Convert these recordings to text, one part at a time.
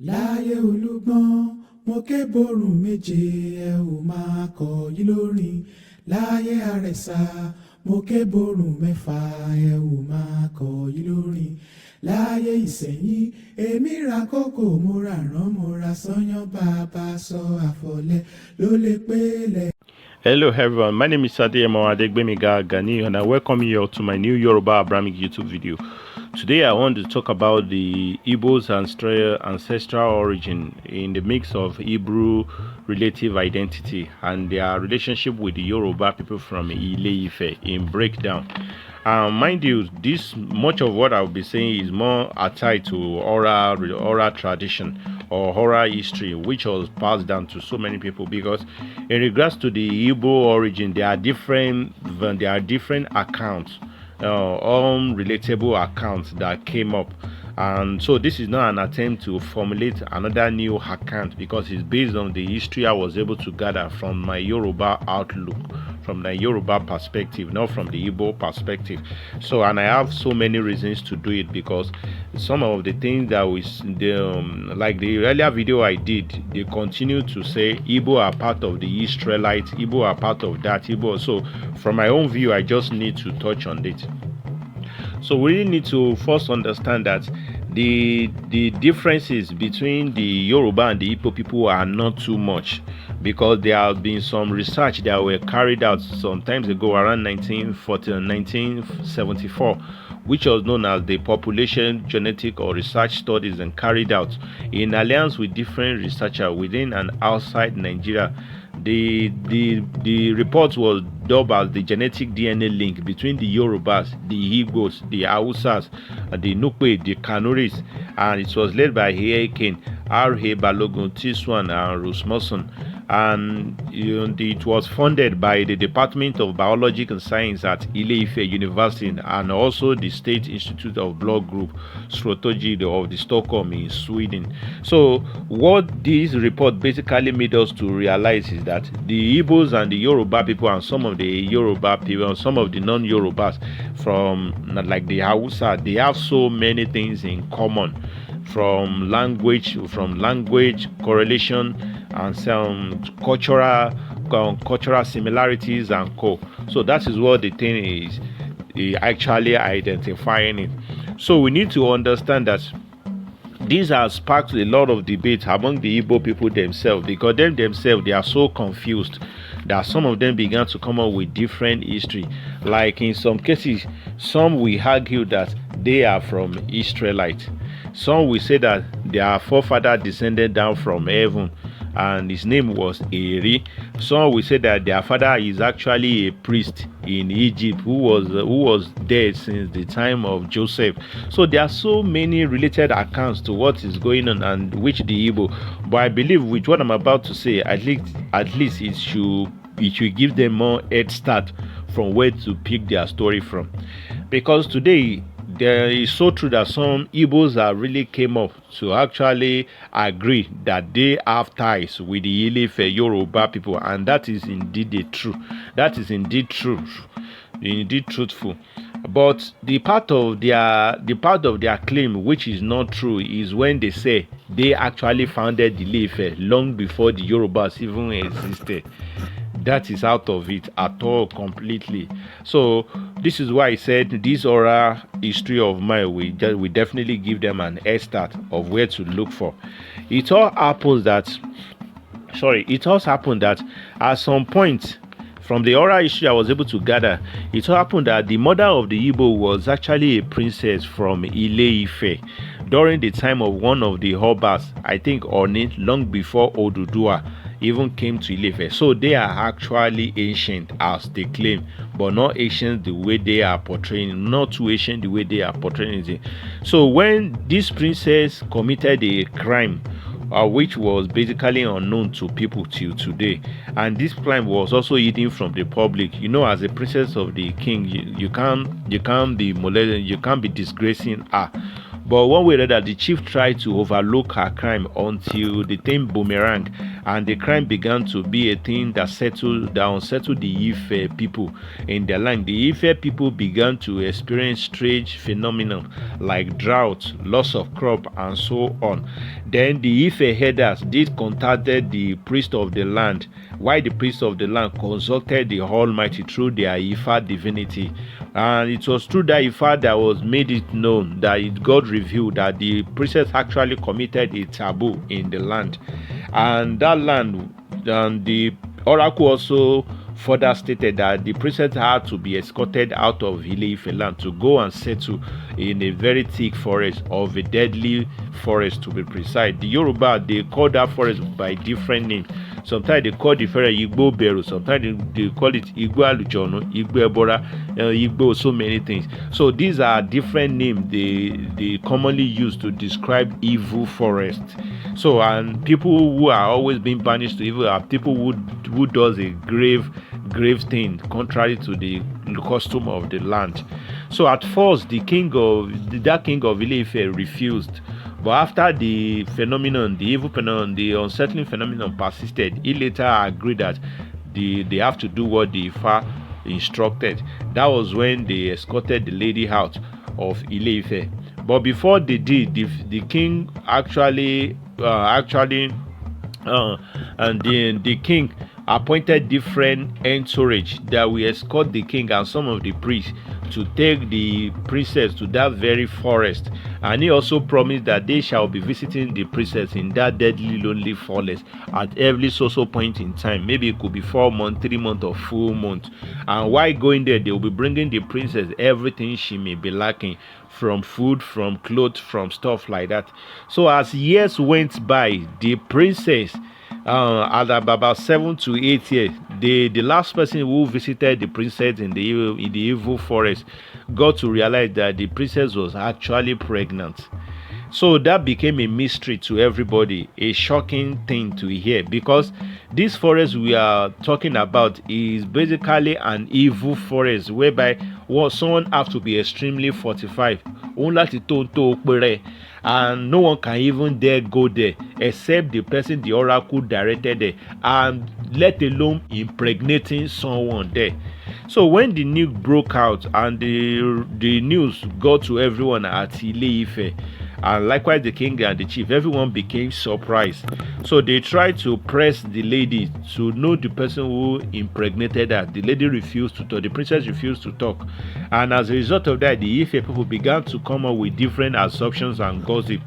láyé olúgbọ́n mo ké borùn méje ẹ ò máa kọ̀ yí lórin láyé àrẹ̀sà mo ké borùn mẹ́fà ẹ ò máa kọ̀ yí lórin láyé ìsẹ̀yìn èmi ra kókò mo ra rán mo ra sányán bàbá sọ àfọ̀lẹ́ ló lè pélé. Hello everyone, my name is Adeyemo Adegbemiga Gani and I welcome you all to my new Yoruba Abramic YouTube video. Today I want to talk about the Igbo's ancestral origin in the mix of Hebrew relative identity and their relationship with the Yoruba people from Ile-Ife in breakdown. Mind you, this much of what I'll be saying is more tied to oral tradition or oral history, which was passed down to so many people. Because in regards to the Igbo origin, there are different accounts, unrelatable accounts that came up. And so this is not an attempt to formulate another new account, because it's based on the history I was able to gather from my Yoruba outlook, from the Yoruba perspective, not from the Igbo perspective. So, and I have so many reasons to do it, because some of the things that like the earlier video I did, they continue to say Igbo are part of the Israelites, Igbo are part of that, Igbo. So from my own view, I just need to touch on it. So we really need to first understand that the differences between the Yoruba and the Igbo people are not too much, because there have been some research that were carried out some times ago, around 1940 and 1974, which was known as the Population Genetic or Research Studies, and carried out in alliance with different researchers within and outside Nigeria. The report was dubbed as the genetic DNA link between the Yorubas, the Igbos, the Hausas, the Nukwe, the Kanuris, and it was led by Heiken, R.A. Balogun, Tiswan, and Rusmoson. And it was funded by the Department of Biology and Science at Ile-Ife University, and also the State Institute of Blood Group Strategy of the Stockholm in Sweden. So what this report basically made us to realize is that the Igbos and the Yoruba people, and some of the Yoruba people, and some of the non-Yorubas from like the Hausa, they have so many things in common, from language correlation, and some cultural similarities and co. So that is what the thing is, actually identifying it. So we need to understand that these have sparked a lot of debate among the Igbo people themselves, because themselves they are so confused that some of them began to come up with different history. Like in some cases, some will argue that they are from Israelite. Some will say that their forefather descended down from heaven and his name was Eri. Some will say that their father is actually a priest in Egypt who was dead since the time of Joseph. So there are so many related accounts to what is going on, and which the Igbo. But I believe with what I'm about to say, at least it should give them more head start from where to pick their story from. Because today there is so true that some Igbos that really came up to actually agree that they have ties with the Ile-Ife Yoruba people, and that is indeed true. That is indeed true, indeed truthful. But the part of their claim which is not true is when they say they actually founded the Ile-Ife long before the Yorubas even existed. That is out of it at all completely. So this is why I said this oral history of mine we definitely give them an head start of where to look for. It all happened that at some point from the oral history I was able to gather, it all happened that the mother of the Igbo was actually a princess from Ile-Ife during the time of one of the Obas, I think Oni, long before Oduduwa even came to Ile-Ife. So they are actually ancient as they claim, but not ancient the way they are portraying, not too ancient the way they are portraying it. So when this princess committed a crime, which was basically unknown to people till today, and this crime was also hidden from the public. As a princess of the king, you can't be molested, you can't be disgracing her. But one way or other, the chief tried to overlook her crime until the thing boomerang, and the crime began to be a thing that unsettled the Ife people in their land. The Ife people began to experience strange phenomena like drought, loss of crop, and so on. Then the Ife herders did contacted the priest of the land, while the priest of the land consulted the Almighty through their Ifa divinity. And it was through that Ifa that was made it known that God revealed that the priestess actually committed a taboo in the land. And that land, and the oracle also further stated that the princess had to be escorted out of Ile-Ife land to go and settle in a very thick forest, of a deadly forest to be precise. The Yoruba, they call that forest by different names. Sometimes they call the forest Igbo Beru, sometimes they call it Igbo Alujono, Igbo Ebora, Igbo, so many things. So these are different names they commonly use to describe evil forest. So, and people who are always being banished to evil are people who does a grave thing contrary to the custom of the land. So at first that king of Ile-Ife refused, but after the evil phenomenon, the unsettling phenomenon persisted, he later agreed that they have to do what the Ifa instructed. That was when they escorted the lady out of Ile-Ife. But before they did, the king and the king appointed different entourage that will escort the king and some of the priests to take the princess to that very forest. And he also promised that they shall be visiting the princess in that deadly lonely forest at every so point in time. Maybe it could be 4 months, 3 months, or full month. And while going there, they will be bringing the princess everything she may be lacking, from food, from clothes, from stuff like that. So as years went by, the princess at about 7 to 8 years, the last person who visited the princess in the evil forest got to realize that the princess was actually pregnant. So that became a mystery to everybody, a shocking thing to hear, because this forest we are talking about is basically an evil forest whereby someone has to be extremely fortified, and no one can even dare go there except the person the oracle directed there, and let alone impregnating someone there. So when the news broke out and the news got to everyone at Ile-Ife, and likewise the king and the chief, everyone became surprised. So they tried to press the lady to know the person who impregnated her. The lady refused to talk, the princess refused to talk, and as a result of that, the Ife people began to come up with different assumptions and gossip.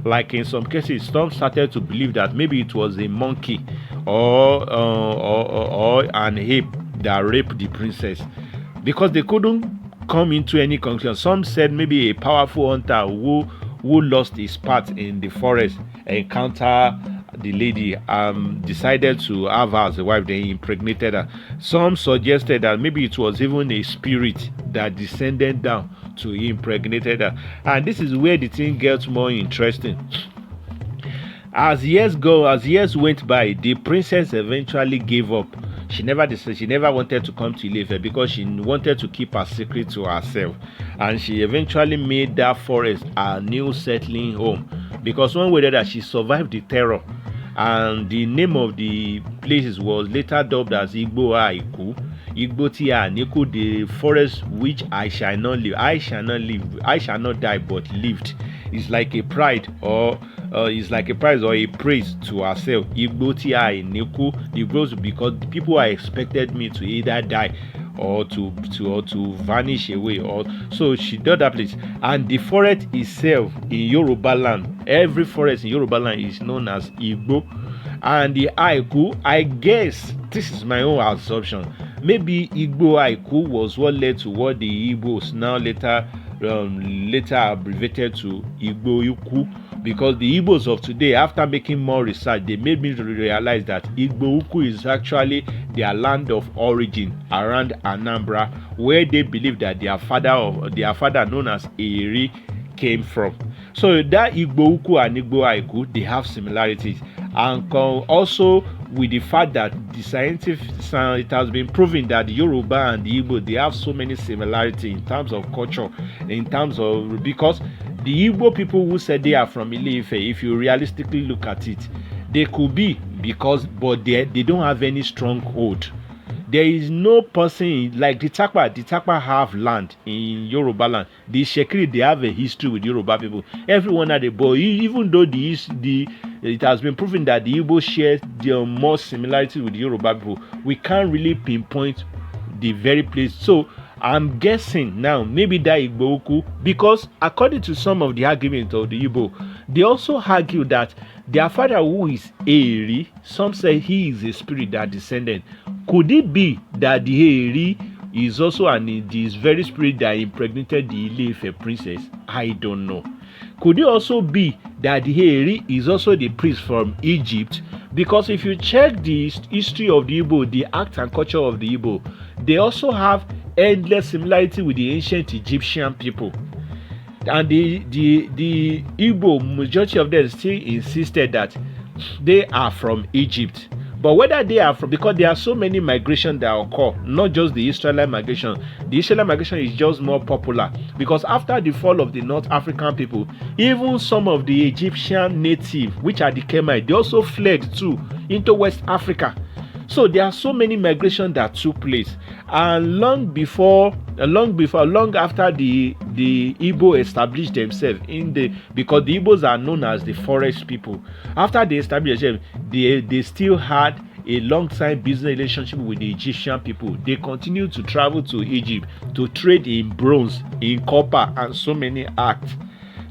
Like in some cases, some started to believe that maybe it was a monkey or an ape that raped the princess, because they couldn't come into any conclusion. Some said maybe a powerful hunter who lost his path in the forest encountered the lady, decided to have her as a wife, then impregnated her. Some suggested that maybe it was even a spirit that descended down to impregnated her. And this is where the thing gets more interesting. As years went by, the princess eventually gave up. She never wanted to come to Ile-Ife because she wanted to keep her secret to herself, and she eventually made that forest her new settling home, because one way or that she survived the terror, and the name of the places was later dubbed as Igbo Aiku, Igbo Tia Niku, the forest which I shall not live. I shall not die, but lived. It's like a pride or a praise to herself. Igbo Tia Niku, the grows, because people are expected me to either die or to vanish away, or so she did that place. And the forest itself in Yoruba land, every forest in Yoruba land is known as Igbo. And the Aiku, I guess this is my own assumption, maybe Igbo Aiku was what led to what the Igbos now later abbreviated to Igbo Uku, because the Igbos of today, after making more research, they made me realize that Igbo Uku is actually their land of origin around Anambra, where they believe that their father known as Eri came from. So that Igbo Uku and Igbo Aiku, they have similarities, and also with the fact that it has been proven that the Yoruba and the Igbo, they have so many similarities in terms of culture, because the Igbo people who said they are from Ile-Ife, if you realistically look at it, they could be, but they don't have any stronghold. There is no person like the Takpa have land in Yoruba land. The Shekiri, they have a history with Yoruba people. Everyone at the boy, even though it has been proven that the Igbo share the more similarity with the Yoruba people, we can't really pinpoint the very place. So I'm guessing now maybe that Igbo, because according to some of the arguments of the Igbo, they also argue that their father, who is Eri, some say he is a spirit that descended. Could it be that the Eri is also this very spirit that impregnated the Ile-Ife princess? I don't know. Could it also be that the Eri is also the priest from Egypt? Because if you check the history of the Igbo, the act and culture of the Igbo, they also have endless similarity with the ancient Egyptian people. And the Igbo, majority of them still insisted that they are from Egypt. But whether they are from, because there are so many migrations that occur, not just the Israelite migration. The Israelite migration is just more popular because after the fall of the North African people, even some of the Egyptian native, which are the Kemites, they also fled too into West Africa. So there are so many migrations that took place, and long after the Igbo established themselves because the Igbos are known as the forest people. After they established themselves, they still had a long time business relationship with the Egyptian people. They continued to travel to Egypt to trade in bronze, in copper, and so many acts.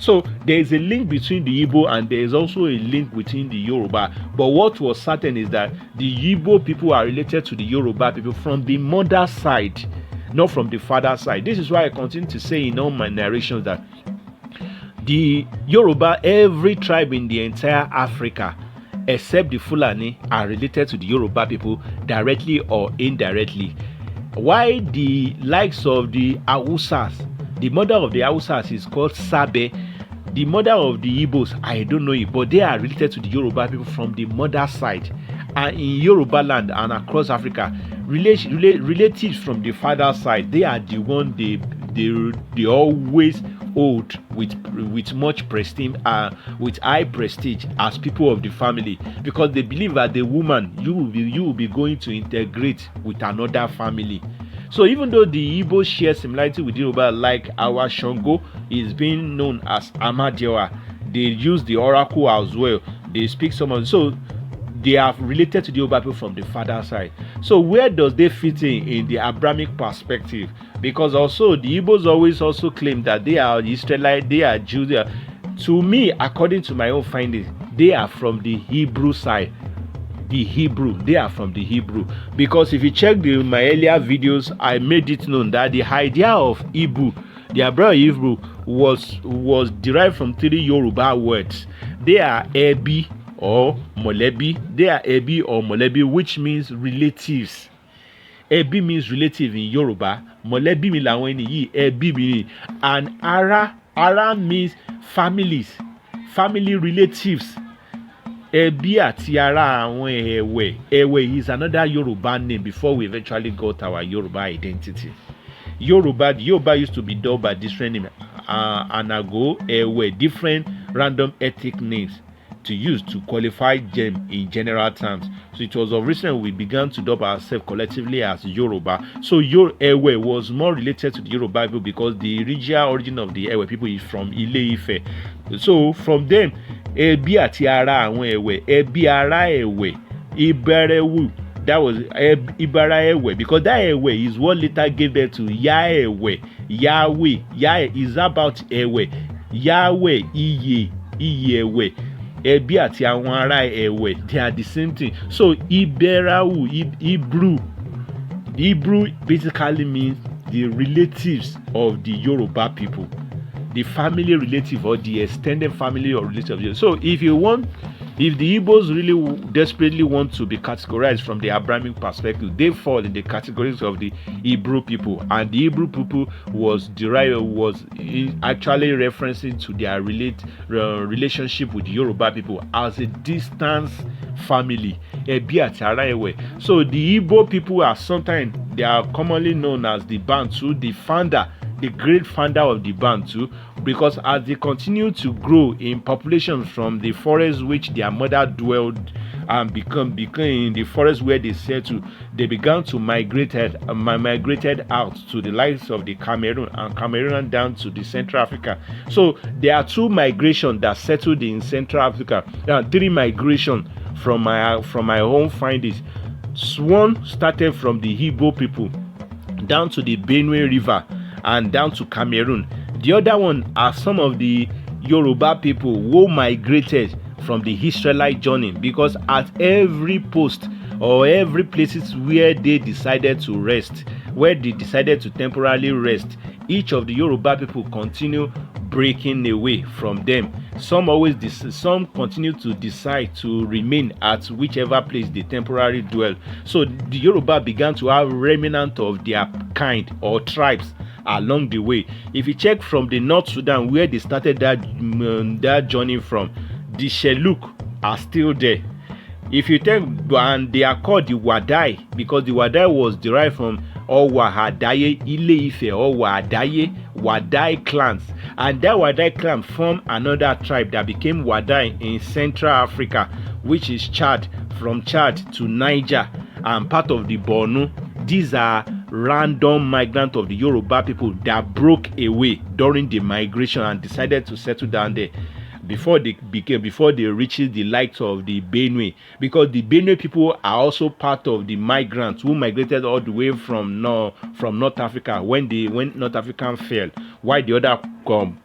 So there is a link between the Igbo and there is also a link between the Yoruba. But what was certain is that the Igbo people are related to the Yoruba people from the mother's side, not from the father's side. This is why I continue to say in all my narrations that the Yoruba, every tribe in the entire Africa, except the Fulani, are related to the Yoruba people directly or indirectly. Why the likes of the Hausas, the mother of the Hausas is called Sabe. The mother of the Igbos, I don't know it, but they are related to the Yoruba people from the mother's side. And in Yoruba land and across Africa, relatives from the father's side, they are the one they always hold with much prestige, with high prestige as people of the family, because they believe that the woman you will be going to integrate with another family. So even though the Igbo share similarity with Yoruba, like our Shango is being known as Amadioha, they use the oracle as well. They speak some of, so they are related to the Yoruba people from the father side. So where does they fit in the Abramic perspective? Because also the Igbos always also claim that they are Israelite, they are Jews. To me, according to my own findings, they are from the Hebrew side. They are from the Hebrew, because if you check my earlier videos, I made it known that the idea of Hebrew, the Abramic Hebrew, was derived from 3 Yoruba words. They are Ebi or Molebi. They are Ebi or Molebi, which means relatives. Ebi means relative in Yoruba. Molebi means Ebi means, and Ara means families, family relatives. Ebi àti ara àwọn Ẹ̀wẹ̀. Ẹ̀wẹ̀ is another Yoruba name before we eventually got our Yoruba identity. The Yoruba used to be dubbed by different names. Anago, Ẹ̀wẹ̀, different random ethnic names to use to qualify them in general terms. So it was of recent we began to dub ourselves collectively as Yoruba. So Ẹ̀wẹ̀ was more related to the Yoruba people because the original origin of the Ẹ̀wẹ̀ people is from Ile-Ife. So from them, Ẹbí àti ara àwọn Ẹ̀wẹ̀, ẹbí ara Ẹ̀wẹ̀, Iberewu, that was Ibara Ẹ̀wẹ̀, because that Ẹ̀wẹ̀ is what later gave birth to Ya Ẹ̀wẹ̀, Yahweh. Yah is about Ẹ̀wẹ̀, Yahweh, Iye Ẹ̀wẹ̀. Ẹbí àti àwọn ará Ẹ̀wẹ̀, they are the same thing. So Iberawu, Hebrew basically means the relatives of the Yoruba people, the family relative or the extended family or relative. So if the Igbos really desperately want to be categorized from the Abramic perspective, they fall in the categories of the Hebrew people, and the Hebrew people was actually referencing to their relationship with the Yoruba people as a distant family. So the Igbo people they are commonly known as the Bantu, the great founder of the Bantu, because as they continue to grow in population from the forest which their mother dwelled and become in the forest where they settled. They began to migrated out to the likes of the Cameroon, and Cameroon down to the Central Africa. So there are two migrations that settled in Central Africa. There are three migration from my own findings. One started from the Igbo people down to the Benue River and down to Cameroon. The other one are some of the Yoruba people who migrated from the Israelite journey, because at every post or every places where they decided to rest, where they decided to temporarily rest, each of the Yoruba people continue breaking away from them. Some continue to decide to remain at whichever place they temporarily dwell. So the Yoruba began to have remnant of their kind or tribes along the way. If you check from the North Sudan, where they started that journey from, the Sheluk are still there. If you take, and they are called the Wadai, because the Wadai was derived from Owahadaye, Ile-Ife, Owahadaye, Wadai clans, and that Wadai clan formed another tribe that became Wadai in Central Africa, which is Chad, from Chad to Niger and part of the Borno. These are random migrants of the Yoruba people that broke away during the migration and decided to settle down there before they reached the likes of the Benue, because the Benue people are also part of the migrants who migrated all the way from North Africa when North Africa fell, while the other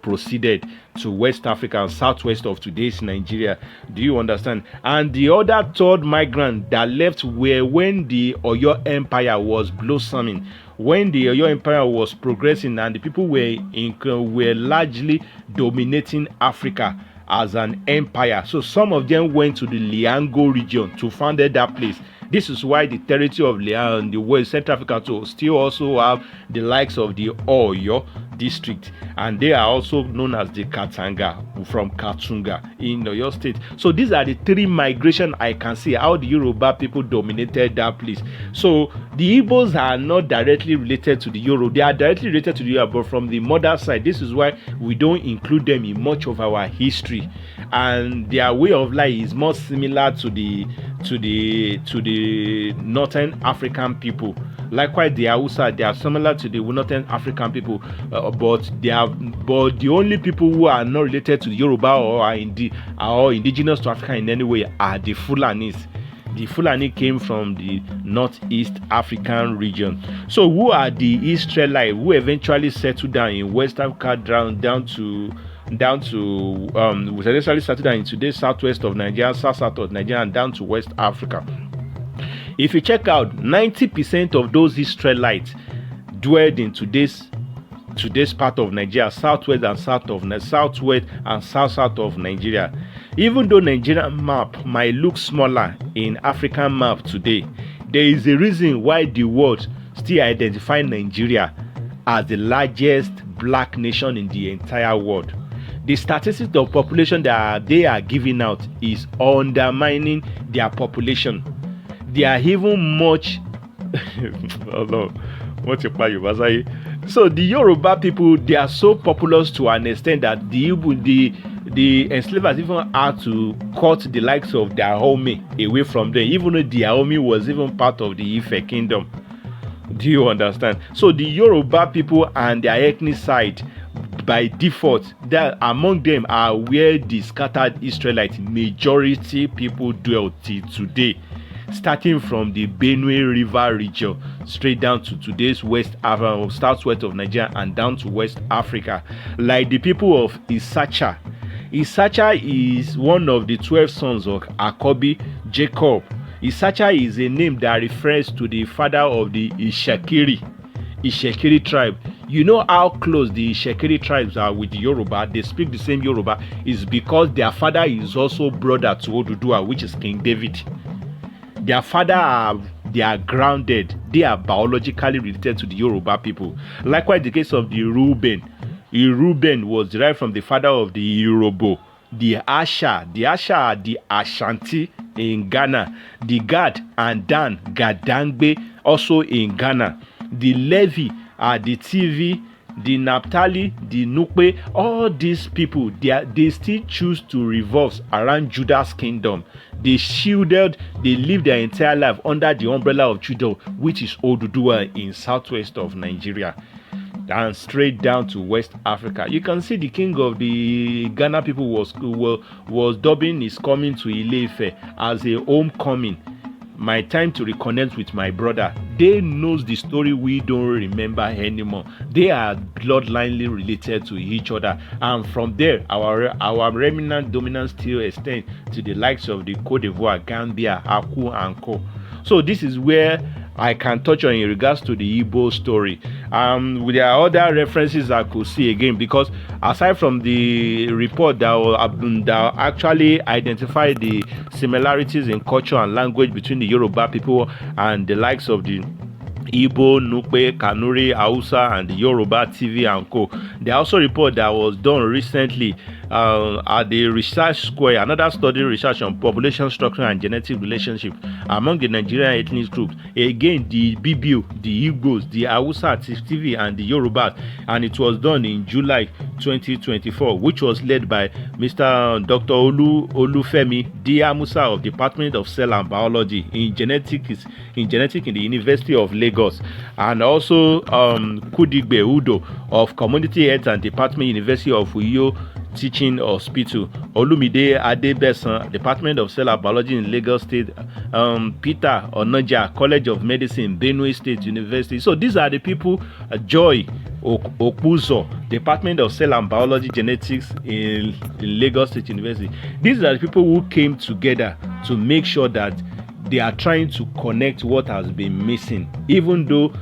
proceeded to West Africa and southwest of today's Nigeria. Do you understand? And the other third migrant that left were when the Oyo Empire was blossoming, when the Oyo Empire was progressing, and the people were largely dominating Africa as an empire. So some of them went to the Liango region to found that place. This is why the territory of the West Central Africa to still also have the likes of the Oyo district, and they are also known as the Katanga from Katunga in Oyo State. So these are the three migration I can see how the Yoruba people dominated that place. So the Igbos are not directly related to the Yoruba. They are directly related to the Yoruba, but from the mother side. This is why we don't include them in much of our history, and their way of life is more similar to the Northern African people. Likewise, the Hausa, they are similar to the Northern African people, but the only people who are not related to the Yoruba or are indigenous to Africa in any way are the Fulanis. The Fulani came from the Northeast African region. So who are the Israelites who eventually settled down in West Africa down to we essentially started in today's southwest of Nigeria, south of Nigeria, and down to West Africa? If you check out, 90% of those Israelites dwelled in today's part of Nigeria, southwest and south of Nigeria. Even though Nigerian map might look smaller in African map today, there is a reason why the world still identify Nigeria as the largest black nation in the entire world. The statistics of population that they are giving out is undermining their population. They are even much oh no, what you say? So the Yoruba people, they are so populous to an extent that the enslavers even had to cut the likes of their Dahomey away from them, even though the Dahomey was even part of the Ife kingdom. Do you understand? So the Yoruba people and their ethnic side, by default, that among them are where the scattered Israelite majority people dwell till today, starting from the Benue River region straight down to today's southwest of Nigeria and down to West Africa. Like the people of Isacha. Isacha is one of the 12 sons of Akobi, Jacob. Isacha is a name that refers to the father of the Ishekiri tribe. You know how close the Ishekiri tribes are with the Yoruba. They speak the same Yoruba. Is because their father is also brother to Oduduwa, which is King David. Their father they are grounded. They are biologically related to the Yoruba people. Likewise, the case of the Reuben. Reuben was derived from the father of the Yoruba. The Asha are the Ashanti in Ghana. The Gad and Dan, Gadangbe, also in Ghana. The Levi are the TV, the Naphtali, the Nupe, all these people, they still choose to revolve around Judah's kingdom. They lived their entire life under the umbrella of Judah, which is Oduduwa in southwest of Nigeria, and straight down to West Africa. You can see the king of the Ghana people was dubbing his coming to Ile-Ife as a homecoming. My time to reconnect with my brother. They knows the story we don't remember anymore. They are bloodlinely related to each other, and from there, our remnant dominance still extends to the likes of the Cote d'Ivoire, Gambia, Aku, and Co. So this is where I can touch on in regards to the Igbo story. There are other references I could see again, because aside from the report that actually identify the similarities in culture and language between the Yoruba people and the likes of the Igbo, Nupe, Kanuri, Hausa, and the Yoruba TV and Co. They also report that was done recently at the Research Square, another study research on population structure and genetic relationship among the Nigerian ethnic groups. Again, the BBU, the Igbos, the Hausa TV, and the Yorubas, and it was done in July 2024, which was led by Mr. Dr. Olufemi Diamusa of Department of Cell and Biology in genetics in the University of Lagos, and also Kudigbe Udo of Community Health and Department, University of Uyo Teaching Hospital, Olumide Adebesan, Department of Cell and Biology in Lagos State, Peter Onaja, College of Medicine, Benue State University. So these are the people. Joy Okuzo, Department of Cell and Biology Genetics in Lagos State University. These are the people who came together to make sure that they are trying to connect what has been missing, even though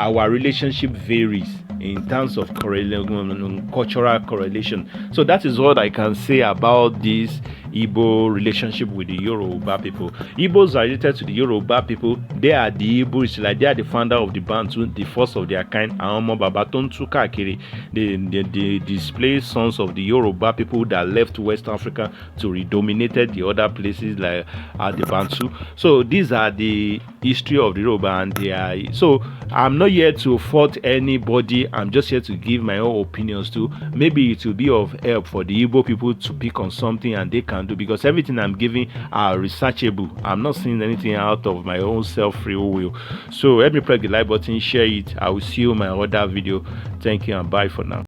our relationship varies in terms of cultural correlation. So that is what I can say about this Igbo relationship with the Yoruba people. Igbos are related to the Yoruba people. They are the Igbos, like they are the founder of the Bantu, the first of their kind. The displaced sons of the Yoruba people that left West Africa to redominated the other places like the Bantu. So these are the history of the Yoruba, and they are. So I'm not here to fault anybody. I'm just here to give my own opinions too. Maybe it will be of help for the Igbo people to pick on something and they can do, because everything I'm giving are researchable. I'm not seeing anything out of my own self-free will. So help me press the like button, share it. I will see you in my other video. Thank you and bye for now.